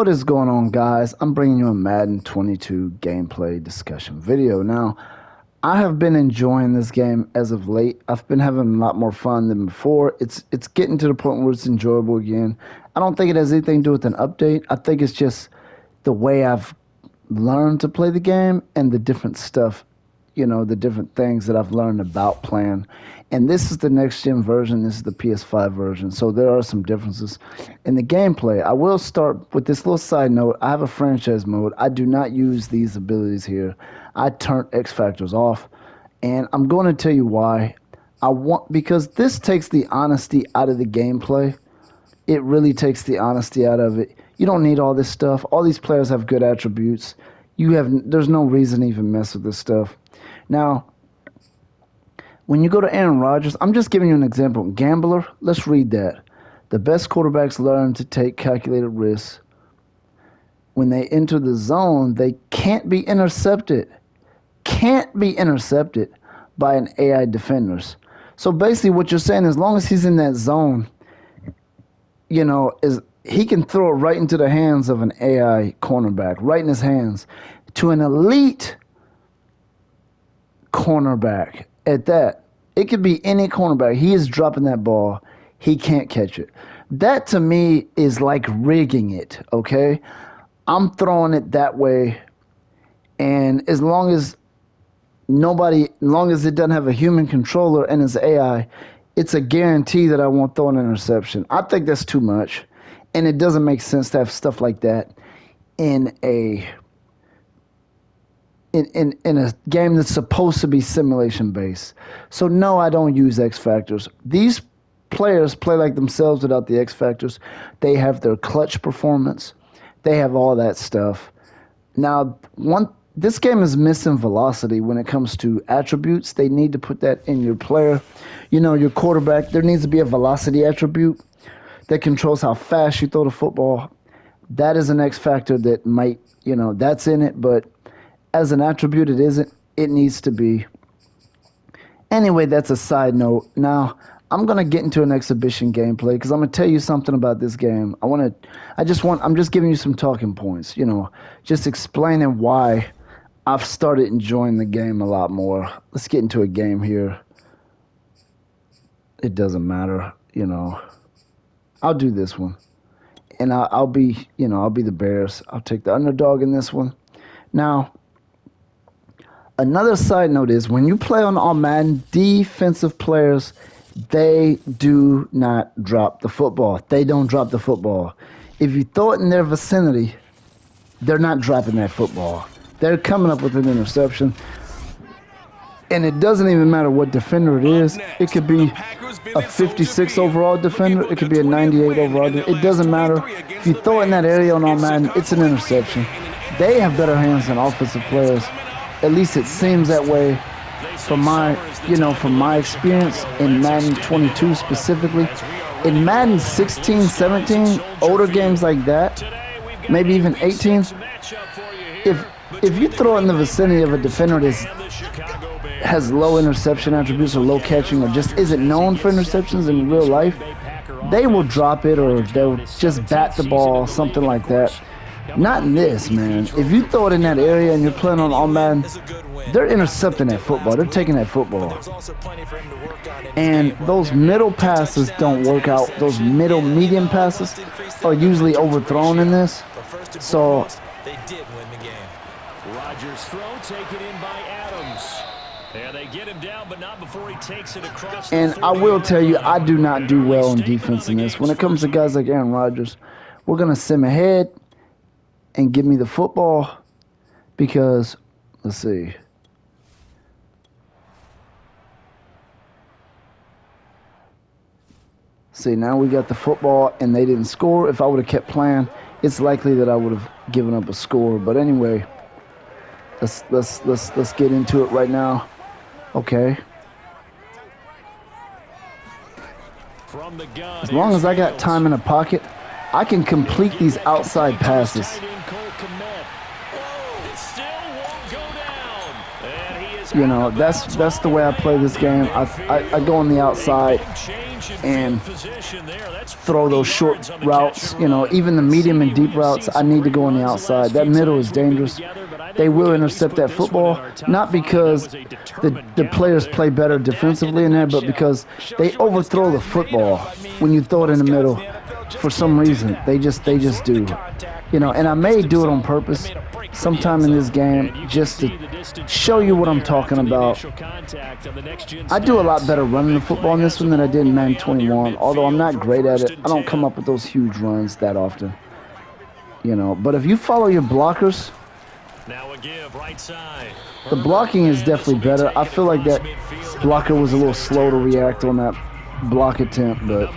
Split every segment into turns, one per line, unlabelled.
What is going on, guys? I'm bringing you a Madden 22 gameplay discussion video. Now, I have been enjoying this game as of late. I've been having a lot more fun than before. It's getting to the point where it's enjoyable again. I don't think it has anything to do with an update. I think it's just the way I've learned to play the game and the different stuff, the different things that I've learned about playing. And this is the next gen version. This is the PS5 version. So there are some differences in the gameplay. I will start with this little side note. I have a franchise mode. I do not use these abilities here. I turn X Factors off. And I'm going to tell you why. Because this takes the honesty out of the gameplay. It really takes the honesty out of it. You don't need all this stuff. All these players have good attributes. There's no reason to even mess with this stuff. Now, when you go to Aaron Rodgers, I'm just giving you an example. Gambler, let's read that. The best quarterbacks learn to take calculated risks. When they enter the zone, they can't be intercepted. Can't be intercepted by an AI defenders. So basically what you're saying, as long as he's in that zone, is he can throw it right into the hands of an AI cornerback, right in his hands, to an elite cornerback at that. It could be any cornerback. He is dropping that ball. He can't catch it. That to me is like rigging it, okay? I'm throwing it that way, and as long as it doesn't have a human controller and it's AI, it's a guarantee that I won't throw an interception. I think that's too much, and it doesn't make sense to have stuff like that in a game that's supposed to be simulation based. So no, I don't use X Factors. These players play like themselves without the X Factors. They have their clutch performance. They have all that stuff. Now, this game is missing velocity when it comes to attributes. They need to put that in your player. Your quarterback, there needs to be a velocity attribute that controls how fast you throw the football. That is an X factor that might, that's in it, but as an attribute, it isn't. It needs to be. Anyway, that's a side note. Now, I'm going to get into an exhibition gameplay because I'm going to tell you something about this game. I'm just giving you some talking points, just explaining why I've started enjoying the game a lot more. Let's get into a game here. It doesn't matter, I'll do this one. And I'll be the Bears. I'll take the underdog in this one. Now, another side note is when you play on All Madden, defensive players, they do not drop the football. They don't drop the football. If you throw it in their vicinity, they're not dropping that football. They're coming up with an interception. And it doesn't even matter what defender it is. It could be a 56 overall defender. It could be a 98 overall. It doesn't matter. If you throw it in that area on All Madden, it's an interception. They have better hands than offensive players. At least it seems that way from my experience in Madden 22 specifically. In Madden 16, 17, older games like that, maybe even 18, if you throw it in the vicinity of a defender that has low interception attributes or low catching or just isn't known for interceptions in real life, they will drop it or they'll just bat the ball, something like that. Not in this, man. If you throw it in that area and you're playing on All Madden, they're intercepting that football. They're taking that football. And those middle passes don't work out. Those medium passes are usually overthrown in this. So
they did win the game. Rodgers' throw taken in by Adams. And they get him down, but not before he takes it across.
And I will tell you, I do not do well in defense in this. When it comes to guys like Aaron Rodgers, we're going to sim ahead and give me the football because, let's see. See, now we got the football and they didn't score. If I would have kept playing, it's likely that I would have given up a score. But anyway, let's get into it right now. Okay. As long as I got time in the pocket, I can complete these outside passes. That's the way I play this game. I go on the outside and throw those short routes. Even the medium and deep routes, I need to go on the outside. That middle is dangerous. They will intercept that football, not because the players play better defensively in there, but because they overthrow the football when you throw it in the middle. For some reason, they just do. And I may do it on purpose sometime in this game just to show you what I'm talking about. I do a lot better running the football in this one than I did in Madden 21, although I'm not great at it. I don't come up with those huge runs that often. But if you follow your blockers, the blocking is definitely better. I feel like that blocker was a little slow to react on that block attempt, but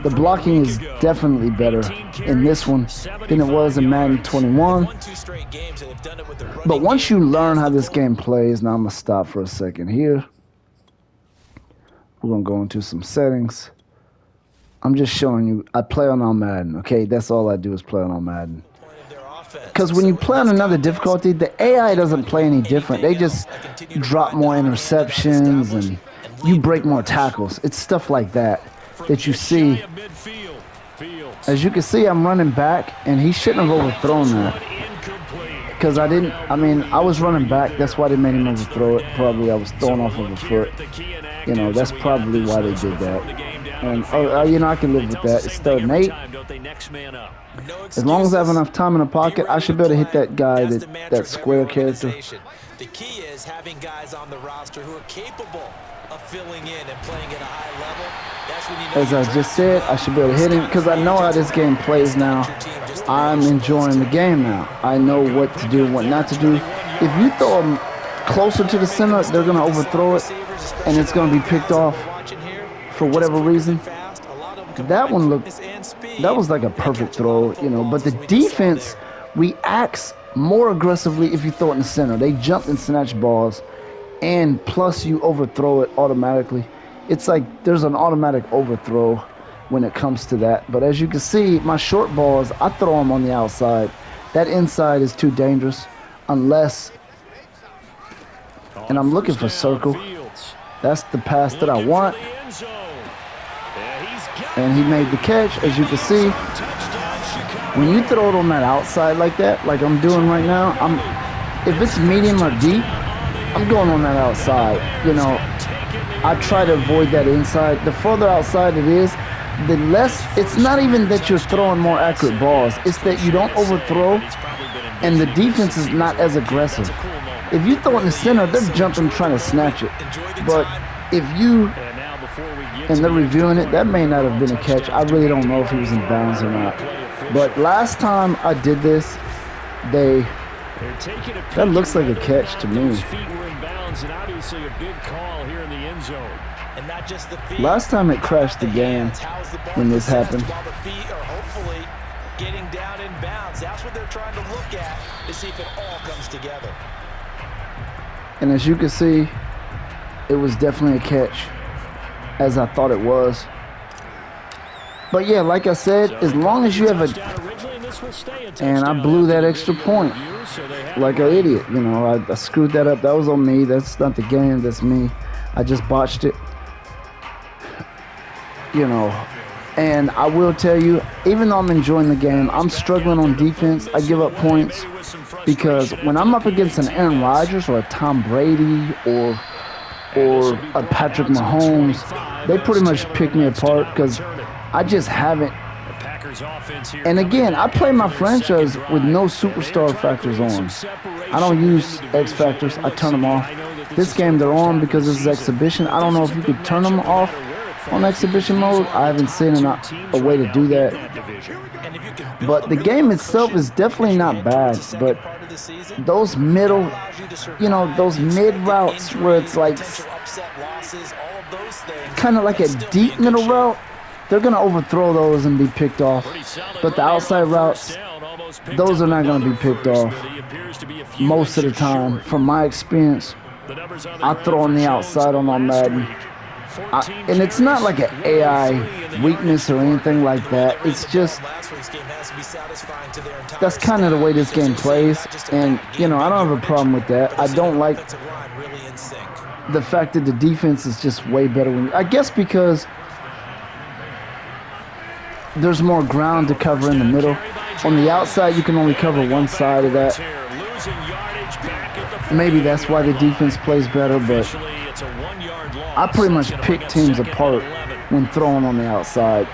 the blocking is definitely better in this one than it was in Madden 21. But once you learn how this game plays, now I'm going to stop for a second here. We're going to go into some settings. I'm just showing you, I play on All Madden, okay? That's all I do is play on All Madden. Because when you play on another difficulty, the AI doesn't play any different. They just drop more interceptions and you break more tackles. It's stuff like that you see. As you can see, I'm running back, and he shouldn't have overthrown that. Because I was running back. That's why they made him overthrow it. Probably I was thrown off of a foot. That's probably why they did that. And, I can live with that. It's 3rd and 8. As long as I have enough time in the pocket, I should be able to hit that guy, that square character.
The key is having guys on the roster who are capable of filling in and playing at a high level. That's when you know.
As I just said, I should be able to hit him because I know how this game plays now. I'm enjoying the game now. I know what to do and what not to do. If you throw them closer to the center, they're going to overthrow it, and it's going to be picked off for whatever reason. That was like a perfect throw, but the defense reacts more aggressively if you throw it in the center. They jump and snatch balls, and plus you overthrow it automatically. It's like there's an automatic overthrow when it comes to that. But as you can see, my short balls, I throw them on the outside. That inside is too dangerous unless, and I'm looking for circle. That's the pass that I want. And he made the catch, as you can see. When you throw it on that outside like that, like I'm doing right now, if it's medium or deep, I'm going on that outside. I try to avoid that inside. The further outside it is, the less, it's not even that you're throwing more accurate balls. It's that you don't overthrow, and the defense is not as aggressive. If you throw it in the center, they're jumping trying to snatch it. But if you, and they're reviewing it, that may not have been a catch. I really don't know if he was in bounds or not. But last time I did this, that looks like a catch to me. Last time it crashed the game when this happened.
Getting down in bounds. That's what they're trying to look at to see if it all comes together.
And as you can see, it was definitely a catch, as I thought it was. But yeah, like I said, as long as you have and I blew that extra point like an idiot. I screwed that up. That was on me. That's not the game. That's me. I just botched it. And I will tell you, even though I'm enjoying the game, I'm struggling on defense. I give up points because when I'm up against an Aaron Rodgers or a Tom Brady or a Patrick Mahomes, they pretty much pick me apart because I just haven't. And again, I play my franchise with no superstar factors on. I don't use X factors. I turn them off. This game they're on because this is exhibition. I don't know if you could turn them off on exhibition mode. I haven't seen a way to do that. But the game itself is definitely not bad. But those middle, those mid routes where it's like kind of like a deep middle route, they're going to overthrow those and be picked off. But the outside routes, those are not going to be picked off most of the time. From my experience, I throw on the outside on All Madden. And it's not like an AI weakness or anything like that. It's just, that's kind of the way this game plays. And, I don't have a problem with that. I don't like the fact that the defense is just way better. I guess because there's more ground to cover in the middle. On the outside, you can only cover one side of that. Maybe that's why the defense plays better, but I pretty much pick teams apart when throwing on the outside.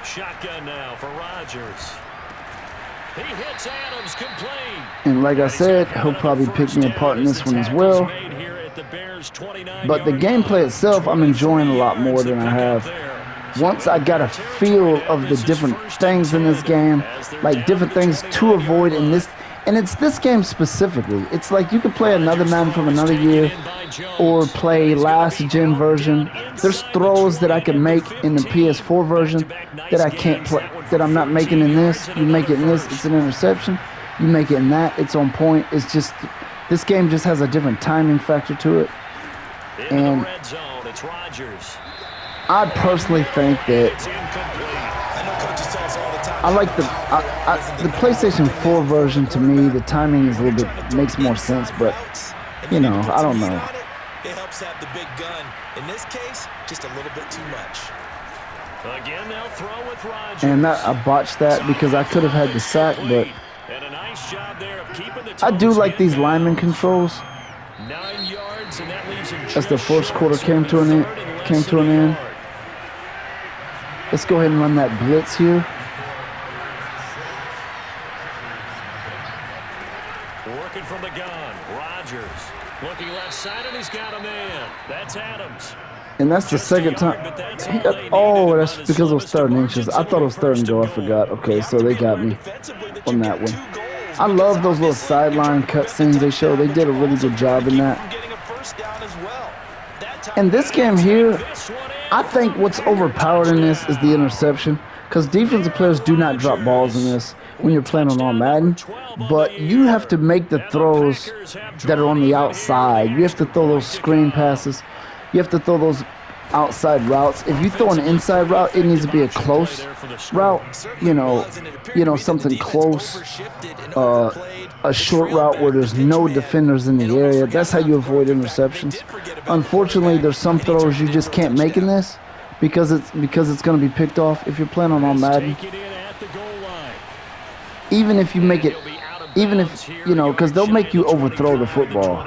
Shotgun now for Rodgers. He hits Adams complete.
And like I said, he'll probably pick me apart in this one as well. But the gameplay itself, I'm enjoying a lot more than I have. Once I got a feel of the different things in this game, like different things to avoid in this, and it's this game specifically. It's like you could play another Madden from another year or play last gen version. There's throws that I can make in the PS4 version that I can't play, that I'm not making in this. You make it in this, it's an interception. You make it in that, it's on point. It's just, this game just has a different timing factor to it. And I personally think that I like the PlayStation 4 version. To me, the timing is a little bit, makes more sense, but you know, I don't know.
It helps have the big gun. In this case, just a little bit too much.
Again, they'll throw with Rodgers.
And I botched that because I could have had the sack, but I do like these lineman controls.
9 yards, and that leaves him
as the first quarter came to an end. Let's go ahead and run that blitz here.
Working from the gun, Rodgers looking left side, and he's got a man. That's Adams.
And that's the second time. Oh, that's because it was 3rd and inches. I thought it was 3rd and goal. I forgot. Okay, so they got me on that one. I love those little sideline cutscenes they show. They did a really good job in that. And this game here, I think what's overpowered in this is the interception. Because defensive players do not drop balls in this when you're playing on All Madden. But you have to make the throws that are on the outside. You have to throw those screen passes. You have to throw those outside routes. If you throw an inside route, it needs to be a close route. You know, something close. A short route where there's no defenders in the area. That's how you avoid interceptions. Unfortunately, there's some throws you just can't make in this because it's going to be picked off. If you're playing on All Madden, even if you make it, even if, you know, because they'll make you overthrow the football.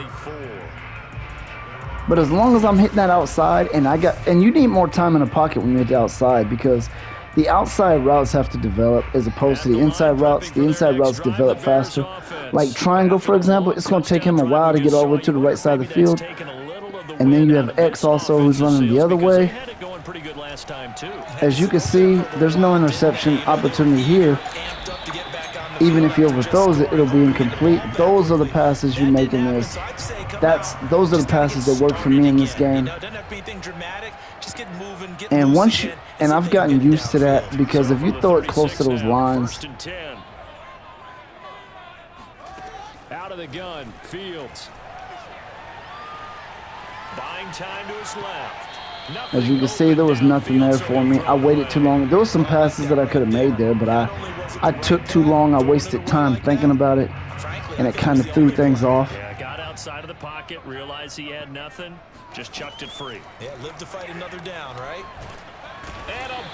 But as long as I'm hitting that outside, and you need more time in the pocket when you hit the outside, because the outside routes have to develop as opposed to the inside routes. The inside routes develop faster. Like triangle, for example, it's going to take him a while to get all the way to the right side of the field. And then you have X also, who's running the other way. As you can see, there's no interception opportunity here. Even if he overthrows it, it'll be incomplete. Those are the passes you make in this. Those are the passes that work for me in this game. And and I've gotten used to that, because if you throw it close to those lines.
Out of the gun, Fields. Buying time to his left.
As you can see, there was nothing there for me. I waited too long. There were some passes that I could have made there, but I took too long. I wasted time thinking about it, and it kind of threw things off.
Yeah, got outside of the pocket, realized he had nothing, just chucked it free.
Yeah, live to fight another down, right?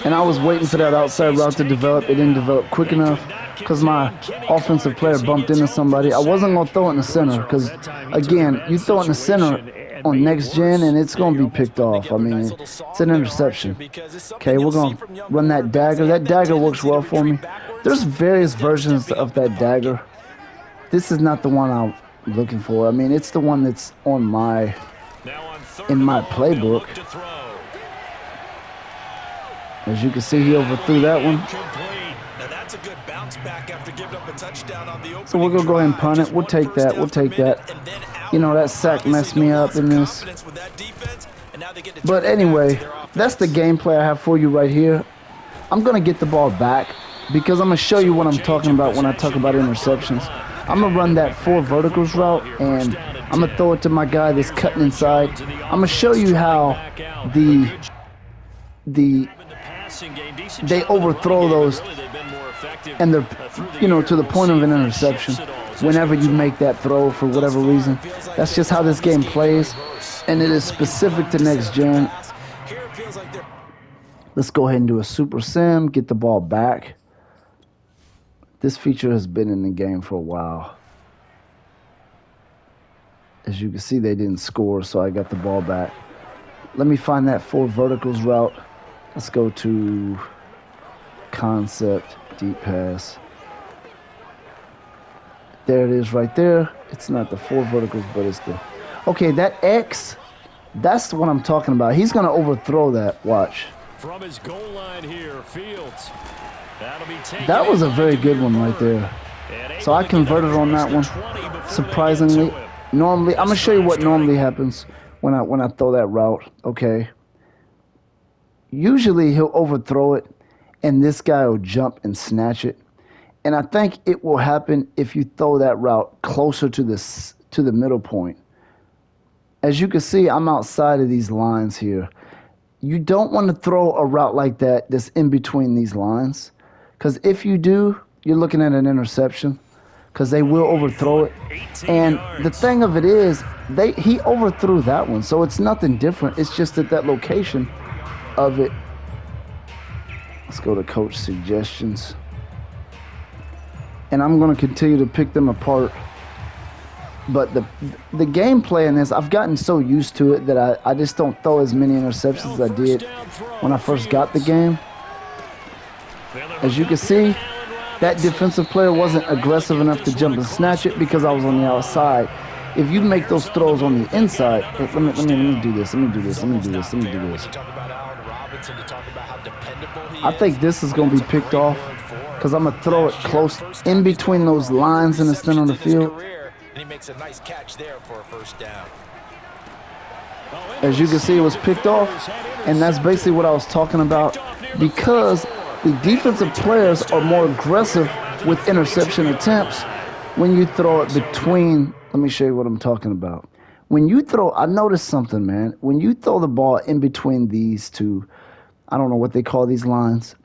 And I was waiting for that outside route to develop. It didn't develop quick enough because my offensive player bumped into somebody. I wasn't going to throw it in the center because, again, you throw it in the center on next gen and it's going to be picked off. I mean, it's an interception. Okay, we're going to run that dagger. That dagger works well for me. There's various versions of that dagger. This is not the one I'm looking for. I mean, it's the one that's on in my playbook. As you can see, he overthrew that one. So we're going to go ahead and punt it. We'll take that. We'll take that. You know, that sack messed me up in this. But anyway, that's the gameplay I have for you right here. I'm going to get the ball back because I'm going to show you what I'm talking about when I talk about interceptions. I'm going to run that 4 verticals route, and I'm going to throw it to my guy that's cutting inside. I'm going to show you how the they overthrow those, and they're, to the point of an interception. Whenever you make that throw for whatever reason, that's just how this game plays, and it is specific to next gen. Let's go ahead and do a super sim, get the ball back. This feature has been in the game for a while. As you can see, they didn't score, so I got the ball back. Let me find that 4 verticals route. Let's go to concept, deep pass. There it is right there. It's not the 4 verticals, but it's the... Okay, that X, that's what I'm talking about. He's going to overthrow that. Watch.
From his goal line here, Fields.
That was a very good one right there. So I converted on that one, surprisingly. Normally, I'm going to show you what normally happens when I throw that route. Okay. Usually he'll overthrow it, and this guy will jump and snatch it. And I think it will happen if you throw that route closer to the middle point. As you can see, I'm outside of these lines here. You don't want to throw a route like that that's in between these lines, because if you do, you're looking at an interception, because they will overthrow it. And the thing of it is, he overthrew that one, so it's nothing different. It's just at that location of it. Let's go to coach suggestions. And I'm going to continue to pick them apart. But the gameplay in this, I've gotten so used to it that I just don't throw as many interceptions as I did when I first got the game. As you can see, that defensive player wasn't aggressive enough to jump and snatch it because I was on the outside. If you make those throws on the inside, let me do this. I think this is going to be picked off because I'm going to throw it close in between those lines in the center of the field.
And he makes a nice catch there for a first down.
As you can see, it was picked off, and that's basically what I was talking about, because the defensive players are more aggressive with interception attempts when you throw it between. Let me show you what I'm talking about. When you throw, I noticed something, man. When you throw the ball in between these two, I don't know what they call these lines,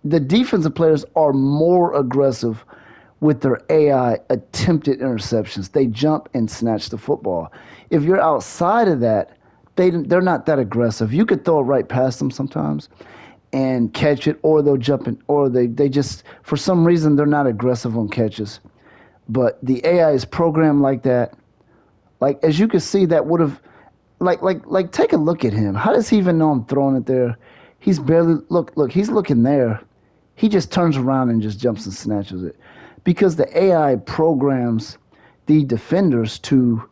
the defensive players are more aggressive with their AI attempted interceptions. They jump and snatch the football. If you're outside of that, they're not that aggressive. You could throw it right past them sometimes and catch it, or they'll jump in, or they just, for some reason, they're not aggressive on catches. But the AI is programmed like that. Like, as you can see, that would have, like, take a look at him. How does he even know I'm throwing it there? He's barely, look, he's looking there. He just turns around and just jumps and snatches it. Because the AI programs the defenders to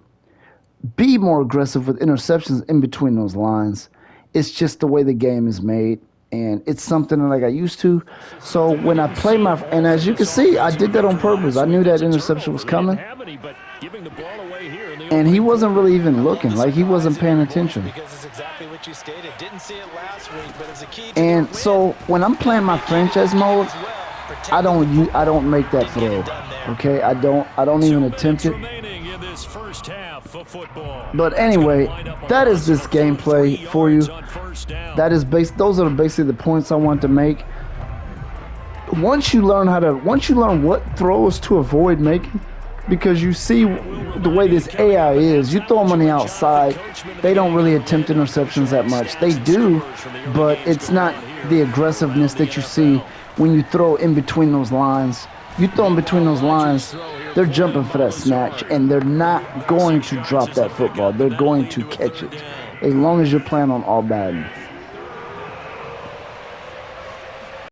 be more aggressive with interceptions in between those lines. It's just the way the game is made, and it's something that I got used to. So when I play and as you can see, I did that on purpose. I knew that interception was coming, and he wasn't really even looking, like he wasn't paying attention. And so when I'm playing my franchise mode, I don't make that throw. Okay, I don't even attempt it. But anyway, that is this gameplay for you. Those are basically the points I want to make. Once you learn what throws to avoid making, because you see the way this AI is, you throw them on the outside, they don't really attempt interceptions that much. They do, but it's not the aggressiveness that you see when you throw in between those lines. You throw in between those lines, they're jumping for that snatch, and they're not going to drop that football. They're going to catch it, as long as you're playing on All Madden.